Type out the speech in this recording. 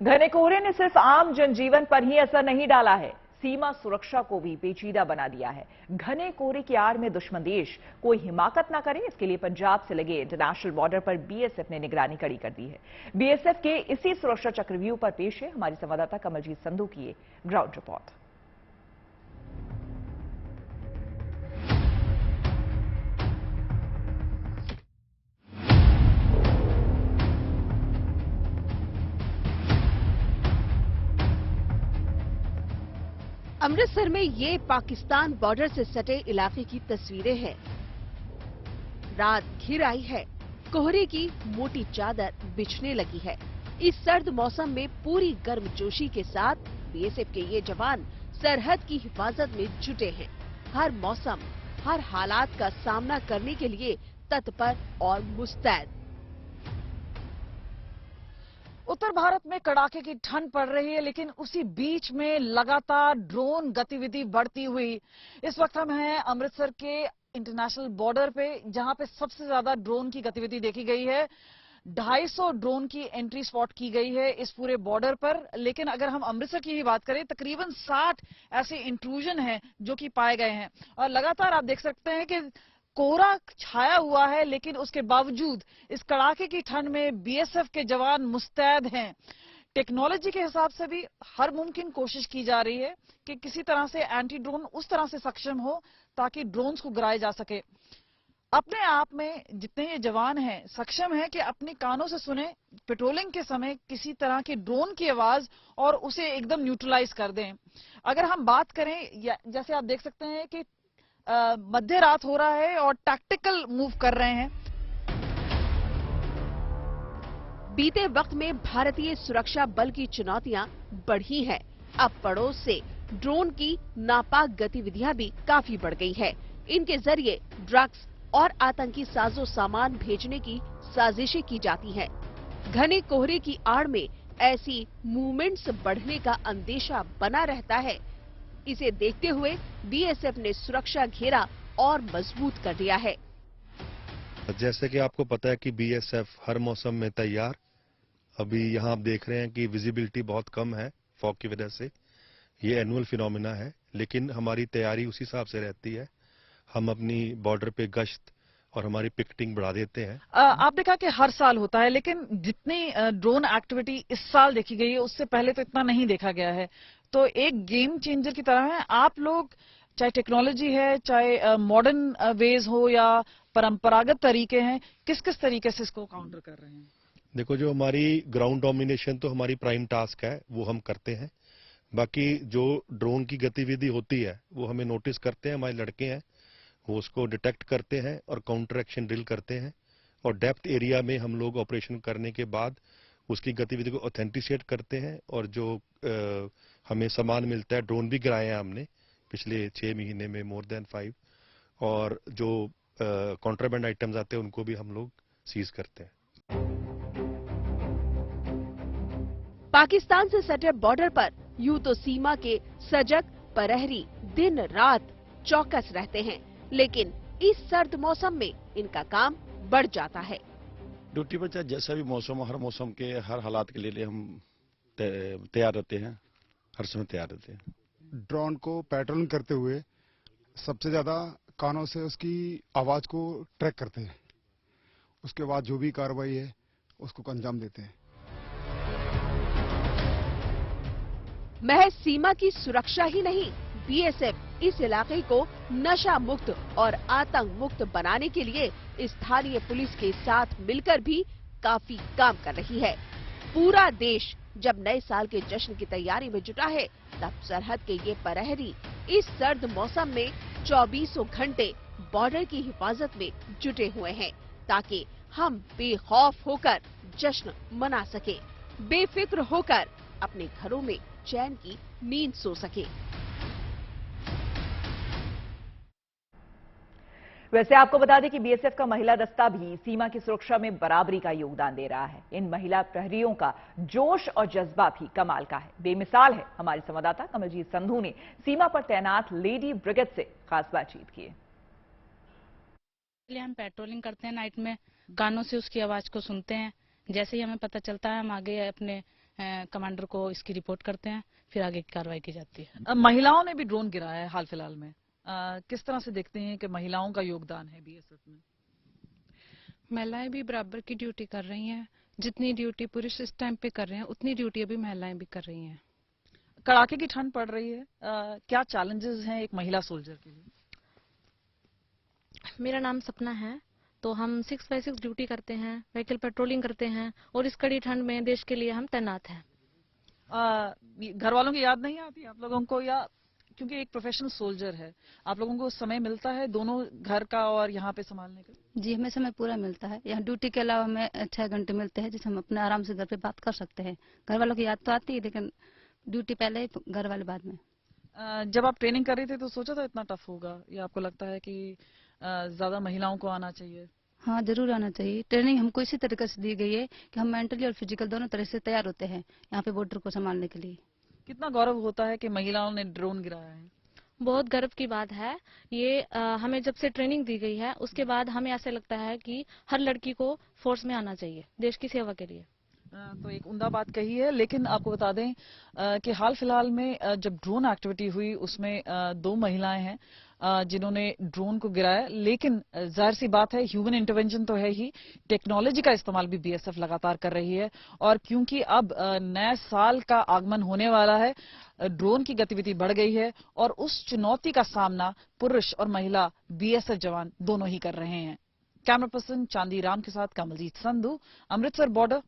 घने कोहरे ने सिर्फ आम जनजीवन पर ही असर नहीं डाला है, सीमा सुरक्षा को भी पेचीदा बना दिया है। घने कोहरे की आड़ में दुश्मन देश कोई हिमाकत ना करे, इसके लिए पंजाब से लगे इंटरनेशनल बॉर्डर पर बीएसएफ ने निगरानी कड़ी कर दी है। बीएसएफ के इसी सुरक्षा चक्रव्यूह पर पेश है हमारी संवाददाता कमलजीत संधू की ग्राउंड रिपोर्ट। अमृतसर में ये पाकिस्तान बॉर्डर से सटे इलाके की तस्वीरें हैं। रात घिर आई है, कोहरे की मोटी चादर बिछने लगी है। इस सर्द मौसम में पूरी गर्मजोशी के साथ बीएसएफ के ये जवान सरहद की हिफाजत में जुटे हैं। हर मौसम, हर हालात का सामना करने के लिए तत्पर और मुस्तैद। उत्तर भारत में कड़ाके की ठंड पड़ रही है, लेकिन उसी बीच में लगातार ड्रोन गतिविधि बढ़ती हुई। इस वक्त हम हैं अमृतसर के इंटरनेशनल बॉर्डर पे, जहां पे सबसे ज्यादा ड्रोन की गतिविधि देखी गई है। 250 ड्रोन की एंट्री स्पॉट की गई है इस पूरे बॉर्डर पर। लेकिन अगर हम अमृतसर की ही बात करें, तकरीबन 60 ऐसे इंट्रूजन हैं जो कि पाए गए हैं। और लगातार आप देख सकते हैं कि कोहरा छाया हुआ है, लेकिन उसके बावजूद इस कड़ाके की ठंड में बीएसएफ के जवान मुस्तैद हैं। टेक्नोलॉजी के हिसाब से भी हर मुमकिन कोशिश की जा रही है कि किसी तरह से एंटी ड्रोन उस तरह से सक्षम हो ताकि ड्रोन्स को गिराया जा सके। अपने आप में जितने ये जवान हैं सक्षम हैं कि अपने कानों से सुने पेट्रोलिंग के समय किसी तरह की ड्रोन की आवाज और उसे एकदम न्यूट्रलाइज कर दें। अगर हम बात करें, जैसे आप देख सकते हैं कि मध्य रात हो रहा है और टैक्टिकल मूव कर रहे हैं। बीते वक्त में भारतीय सुरक्षा बल की चुनौतियां बढ़ी हैं। अब पड़ोस से ड्रोन की नापाक गतिविधियां भी काफी बढ़ गई है। इनके जरिए ड्रग्स और आतंकी साजो सामान भेजने की साजिशें की जाती हैं। घने कोहरे की आड़ में ऐसी मूवमेंट्स बढ़ने का अंदेशा बना रहता है। इसे देखते हुए बीएसएफ ने सुरक्षा घेरा और मजबूत कर दिया है। जैसे कि आपको पता है कि बीएसएफ हर मौसम में तैयार। अभी यहाँ आप देख रहे हैं कि विजिबिलिटी बहुत कम है फॉग की वजह से। ये एनुअल फिनोमिना है, लेकिन हमारी तैयारी उसी हिसाब से रहती है। हम अपनी बॉर्डर पे गश्त और हमारी पिकेटिंग बढ़ा देते हैं। आपने कहा कि हर साल होता है, लेकिन जितनी ड्रोन एक्टिविटी इस साल देखी गई है उससे पहले तो इतना नहीं देखा गया है। तो एक गेम चेंजर की तरह है। आप लोग, चाहे टेक्नोलॉजी है, चाहे मॉडर्न वेज हो या परंपरागत तरीके हैं, किस किस तरीके से इसको काउंटर कर रहे हैं? देखो, जो हमारी ग्राउंड डोमिनेशन तो हमारी प्राइम टास्क है, वो हम करते हैं। बाकी जो ड्रोन की गतिविधि होती है वो हमें नोटिस करते हैं, हमारे लड़के हैं, वो उसको डिटेक्ट करते हैं और काउंटर एक्शन ड्रिल करते हैं। और डेप्थ एरिया में हम लोग ऑपरेशन करने के बाद उसकी गतिविधि को ऑथेंटिकेट करते हैं। और जो हमें सामान मिलता है, ड्रोन भी गिराए हैं हमने पिछले 6 महीने में मोर देन 5। और जो कॉन्ट्राबैंड आइटम्स आते हैं उनको भी हम लोग सीज करते हैं। पाकिस्तान से सटे बॉर्डर पर यूं तो सीमा के सजग प्रहरी दिन रात चौकस रहते हैं, लेकिन इस सर्द मौसम में इनका काम बढ़ जाता है। ड्यूटी पर चाहे जैसा भी मौसम हो, हर मौसम के हर हालात के लिए हम तैयार रहते हैं, हर समय तैयार रहते हैं। ड्रोन को पैट्रोलिंग करते हुए सबसे ज्यादा कानों से उसकी आवाज को ट्रैक करते हैं। उसके बाद जो भी कार्रवाई है उसको अंजाम देते हैं। महज सीमा की सुरक्षा ही नहीं, बीएसएफ इस इलाके को नशा मुक्त और आतंक मुक्त बनाने के लिए स्थानीय पुलिस के साथ मिलकर भी काफी काम कर रही है। पूरा देश जब नए साल के जश्न की तैयारी में जुटा है, तब सरहद के ये प्रहरी इस सर्द मौसम में 24 घंटे बॉर्डर की हिफाजत में जुटे हुए हैं, ताकि हम बेखौफ होकर जश्न मना सके, बेफिक्र होकर अपने घरों में चैन की नींद सो सके। वैसे आपको बता दें कि बीएसएफ का महिला दस्ता भी सीमा की सुरक्षा में बराबरी का योगदान दे रहा है। इन महिला प्रहरियों का जोश और जज्बा भी कमाल का है, बेमिसाल है। हमारी संवाददाता कमलजीत संधू ने सीमा पर तैनात लेडी ब्रिगेड से खास बातचीत की। हम पेट्रोलिंग करते हैं नाइट में, कानों से उसकी आवाज को सुनते हैं। जैसे ही हमें पता चलता है, हम आगे अपने कमांडर को इसकी रिपोर्ट करते हैं, फिर आगे की कार्रवाई की जाती है। महिलाओं ने भी ड्रोन गिराया है हाल फिलहाल में। किस तरह से देखते हैं कि महिलाओं का योगदान है बीएसएफ में? महिलाएं भी बराबर की ड्यूटी कर रही हैं। जितनी ड्यूटी पुरुष इस टाइम पे कर रहे हैं, उतनी ड्यूटी अभी महिलाएं भी कर रही हैं। कड़ाके की ठंड पड़ रही है, क्या चैलेंजेस हैं एक महिला सोल्जर के लिए? मेरा नाम सपना है। तो हम 6x6 ड्यूटी करते हैं, व्हीकल पेट्रोलिंग करते हैं और इस कड़ी ठंड में देश के लिए हम तैनात हैं। घर वालों की याद नहीं आती आप लोगों को, या क्योंकि एक प्रोफेशनल सोल्जर है, आप लोगों को समय मिलता है दोनों घर का और यहाँ पे संभालने का? जी, हमें समय पूरा मिलता है। यहाँ ड्यूटी के अलावा हमें 6 घंटे मिलते हैं, जिससे हम अपने आराम से घर पे बात कर सकते हैं। घर वालों की याद तो आती है, लेकिन ड्यूटी पहले, घर वाले बाद में। जब आप ट्रेनिंग कर रहे थे तो सोचा था इतना टफ होगा, या आपको लगता है कि ज्यादा महिलाओं को आना चाहिए? हाँ, जरूर आना चाहिए। ट्रेनिंग हमको इसी तरीके से दी गई है कि हम मेंटली और फिजिकल दोनों तरह से तैयार होते हैं यहाँ पे बॉर्डर को संभालने के लिए। कितना गौरव होता है कि महिलाओं ने ड्रोन गिराया है? बहुत गर्व की बात है ये। हमें जब से ट्रेनिंग दी गई है उसके बाद हमें ऐसे लगता है कि हर लड़की को फोर्स में आना चाहिए देश की सेवा के लिए। तो एक उम्दा बात कही है, लेकिन आपको बता दें कि हाल फिलहाल में जब ड्रोन एक्टिविटी हुई उसमें 2 महिलाएं हैं जिन्होंने ड्रोन को गिराया। लेकिन जाहिर सी बात है, ह्यूमन इंटरवेंशन तो है ही, टेक्नोलॉजी का इस्तेमाल भी बीएसएफ लगातार कर रही है। और क्योंकि अब नए साल का आगमन होने वाला है, ड्रोन की गतिविधि बढ़ गई है और उस चुनौती का सामना पुरुष और महिला बीएसएफ जवान दोनों ही कर रहे हैं। कैमरा पर्सन चांदी राम के साथ कमलजीत संधू, अमृतसर बॉर्डर।